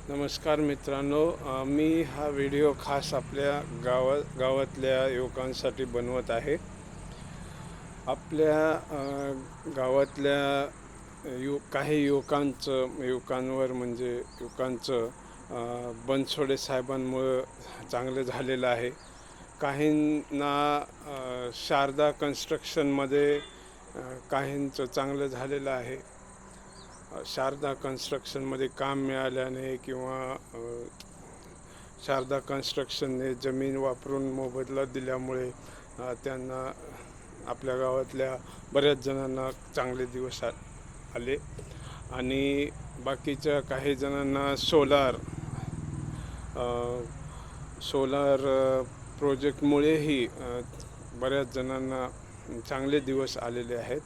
नमस्कार मित्रांनो, मी हा व्हिडिओ खास आपल्या गावातल्या युवकांसाठी बनवत आहे. आपल्या गावातल्या काही युवकांवर म्हणजे युवकांचं बनसोडे साहेबांमुळं चांगलं झालेलं आहे. काहींना शारदा कन्स्ट्रक्शनमध्ये काहींचं चांगलं झालेलं आहे. शारदा कन्स्ट्रक्शनमध्ये काम मिळाल्याने किंवा शारदा कन्स्ट्रक्शनने जमीन वापरून मोबदला दिल्यामुळे त्यांना आपल्या गावातल्या बऱ्याच जणांना चांगले दिवस आले. आणि बाकीच्या काही जणांना सोलार प्रोजेक्टमुळेही बऱ्याच जणांना चांगले दिवस आलेले आहेत.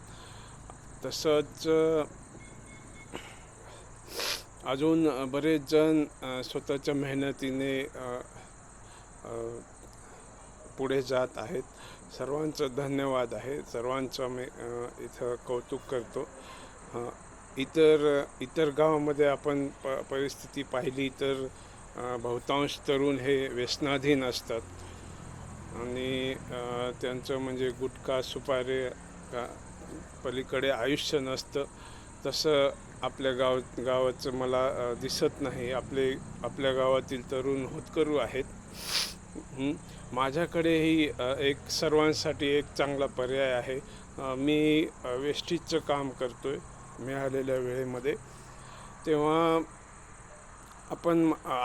तसंच अजून बरेच जण स्वतःच्या मेहनतीने पुढे जात आहेत. सर्वांचं धन्यवाद आहे. सर्वांचं मी इथं कौतुक करतो. इतर गावामध्ये आपण परिस्थिती पाहिली तर बहुतांश तरुण हे व्यसनाधीन असतात आणि त्यांचं म्हणजे गुटखा सुपारी पलीकडे आयुष्य नसतं. तसं आपल्या गावाचं मला दिसत नाही. आपल्या गावातील तरुण होतकरू आहेत. माझ्याकडेही सर्वांसाठी एक चांगला पर्याय आहे. मी वेस्टेजचं काम करतोय मिळालेल्या वेळेमध्ये. तेव्हा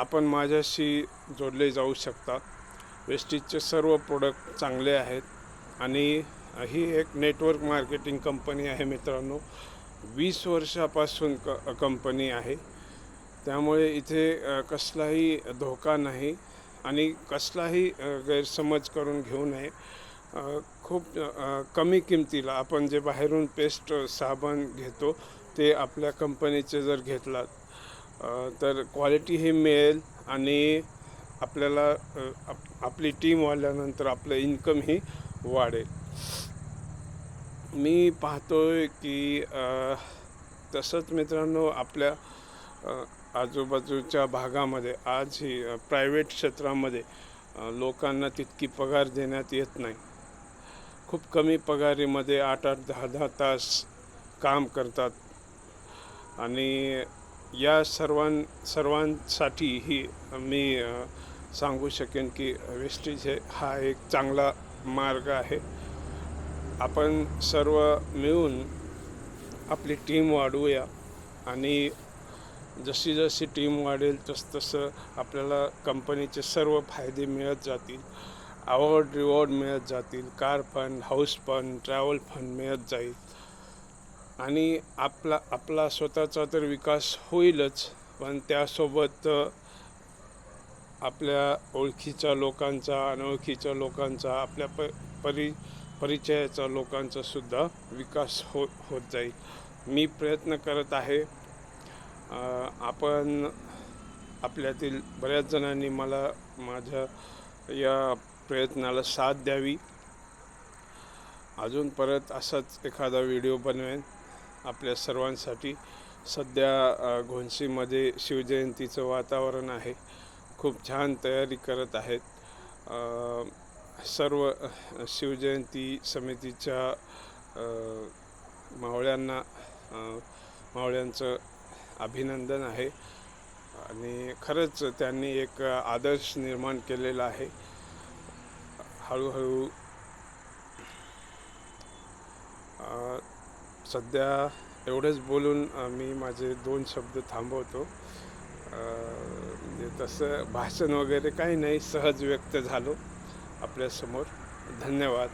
आपण माझ्याशी जोडले जाऊ शकता. वेस्टेजचे सर्व प्रोडक्ट चांगले आहेत आणि ही एक नेटवर्क मार्केटिंग कंपनी आहे मित्रांनो. 20 वर्षापासून कंपनी आहे. त्यामुळे इथे कसलाही धोका नाही आणि कसलाही गैरसमज करून घेऊ नये. खूप कमी किमतीला आपण जे बाहेरून पेस्ट साबण घेतो ते आपल्या कंपनीचे जर घेतलात तर क्वालिटीही मिळेल आणि आपल्याला आपली टीम वाढल्यानंतर आपलं इन्कमही वाढेल. मी पाहतोय की तसंच मित्रांनो, आपल्या आजूबाजूच्या भागामध्ये आजही प्रायव्हेट क्षेत्रामध्ये लोकांना तितकी पगार देण्यात येत नाही. खूप कमी पगारीमध्ये 8-8, 10-10 तास काम करतात आणि या सर्वांसाठीही मी सांगू शकेन की वेस्टेज हा एक चांगला मार्ग आहे. आपण सर्व मिळून आपली टीम वाढवूया आणि जशी जशी टीम वाढेल तसं आपल्याला कंपनीचे सर्व फायदे मिळत जातील. रिवॉर्ड मिळत जातील. Car fund, house fund, travel fund मिळत जाईल आणि आपला स्वतःचा तर विकास होईलच, पण त्यासोबत आपल्या ओळखीच्या लोकांचा, अनोळखीच्या लोकांचा, आपल्या परिचयाच्या लोकांचा सुद्धा विकास होत जाईल. मी प्रयत्न करत आहे. आपल्यातील बऱ्याच जणांनी मला माझ्या या प्रयत्नाला साथ द्यावी. अजून परत असाच एखादा व्हिडिओ बनवेन आपल्या सर्वांसाठी. सध्या घोणसीमध्ये शिवजयंतीचं वातावरण आहे. खूप छान तयारी करत आहेत. सर्व शिवजयंती समितीच्या मावळ्यांचं अभिनंदन आहे आणि खरंच त्यांनी एक आदर्श निर्माण केलेला आहे. हळूहळू सध्या एवढंच बोलून मी माझे 2 शब्द थांबवतो. म्हणजे तसं भाषण वगैरे काही नाही, सहज व्यक्त झालो आपल्यासमोर. धन्यवाद.